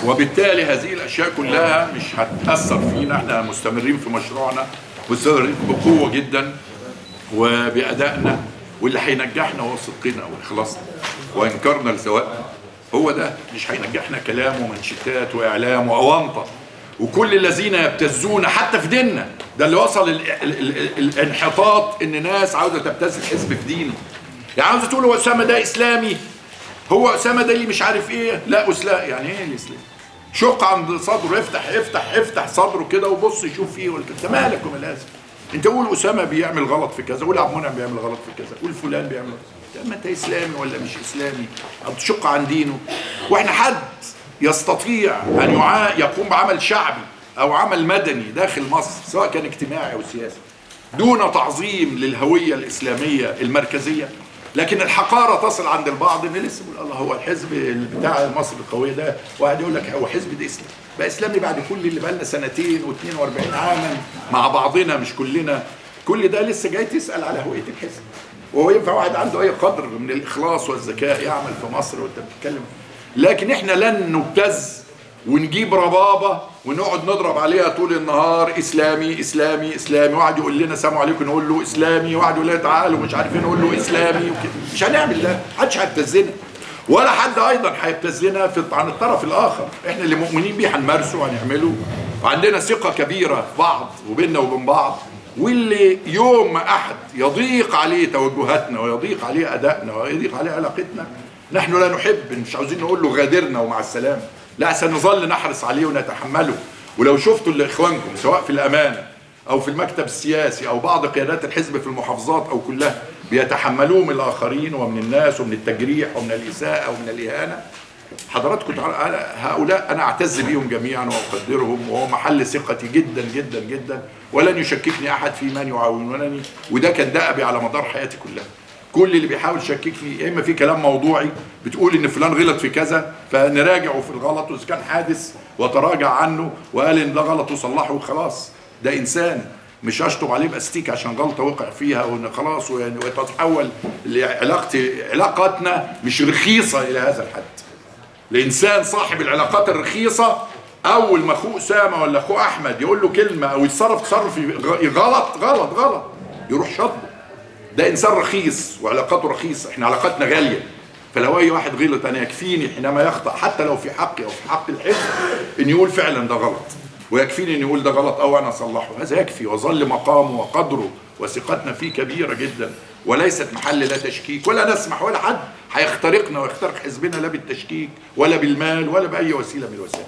وبالتالي هذه الاشياء كلها مش هتاثر فينا. احنا مستمرين في مشروعنا، مستمرين بقوه جدا وبادائنا، واللي هينجحنا هو صدقنا واخلاصنا وانكارنا لسواء. هو ده مش هينجحنا كلام ومنشتات واعلام واونطه وكل الذين يبتزون حتى في ديننا. ده اللي وصل الانحطاط، ان ناس عاوزه تبتز الحزب في دينه. يعني عاوزه تقول هو اسامه ده اسلامي، هو اسامه ده اللي مش عارف ايه. لا اسلام يعني ايه الاسلام؟ شق عند صدره، افتح صدره كده وبص يشوف فيه. انت مالك ومال هذا؟ انت قول اسامه بيعمل غلط في كذا، قول عبد المنعم بيعمل غلط في كذا، قول فلان بيعمل غلط. ما انت اسلامي ولا مش اسلامي؟ او تشق عن دينه. واحنا حد يستطيع ان يقوم بعمل شعبي او عمل مدني داخل مصر سواء كان اجتماعي او سياسي دون تعظيم للهويه الاسلاميه المركزيه؟ لكن الحقاره تصل عند البعض ان لسه بيقول الله هو الحزب بتاع مصر القويه ده، واحد يقول لك هو حزب ده اسلام بقى اسلامي بعد كل اللي بقى لنا سنتين و42 عاما مع بعضنا مش كلنا. كل ده لسه جاي تسال على هويه الحزب. وهو ينفع واحد عنده اي قدر من الاخلاص والذكاء يعمل في مصر وانت بتتكلم؟ لكن احنا لن نبتز ونجيب ربابه ونقعد نضرب عليها طول النهار اسلامي اسلامي اسلامي. واحد يقول لنا سلام عليكم نقول له اسلامي، واحد يقول لنا تعالوا مش عارفين نقول له اسلامي وكده. مش هنعمل ده، محدش هيبتزنا ولا حد ايضا هيبتزنا عن الطرف الاخر. احنا اللي مؤمنين بيه هنمارسه وهنعمله، وعندنا ثقه كبيره في بعض وبيننا وبين بعض. واللي يوم ما احد يضيق عليه توجهاتنا ويضيق عليه ادائنا ويضيق عليه علاقتنا، نحن لا نحب، مش عاوزين نقول له غادرنا ومع السلامه، لا سنظل نحرص عليه ونتحمله. ولو شفتوا لاخوانكم سواء في الامانه او في المكتب السياسي او بعض قيادات الحزب في المحافظات او كلها بيتحملوه من الاخرين ومن الناس ومن التجريح ومن الاساءه ومن الاهانه، حضراتكم هؤلاء انا اعتز بيهم جميعا واقدرهم، وهو محل ثقتي جدا جدا جدا، ولن يشككني احد في من يعاونونني. وده كان دأبي على مدار حياتي كلها. كل اللي بيحاول يشككني يا اما في كلام موضوعي بتقول ان فلان غلط في كذا فنراجعه في الغلط، واذا كان حادث وتراجع عنه وقال ان ده غلط وصلحه وخلاص. ده انسان، مش هشطب عليه باستيك عشان غلطه وقع فيها وان خلاص وتتحول علاقاتنا مش رخيصه الى هذا الحد. الانسان صاحب العلاقات الرخيصه اول ما اخوه اسامه ولا اخوه احمد يقول له كلمه او يتصرف تصرف غلط يروح شطبه. ده انسان رخيص وعلاقاته رخيصه، احنا علاقاتنا غاليه. فلو اي واحد غلط انا يكفيني حينما يخطأ حتى لو في حقي او في حق الحزب ان يقول فعلا ده غلط، ويكفيني ان يقول ده غلط او انا اصلحه. هذا يكفي، وظل مقامه وقدره وثقتنا فيه كبيره جدا، وليست محل لا تشكيك. ولا نسمح ولا حد هيخترقنا ويخترق حزبنا لا بالتشكيك ولا بالمال ولا باي وسيله من الوسائل.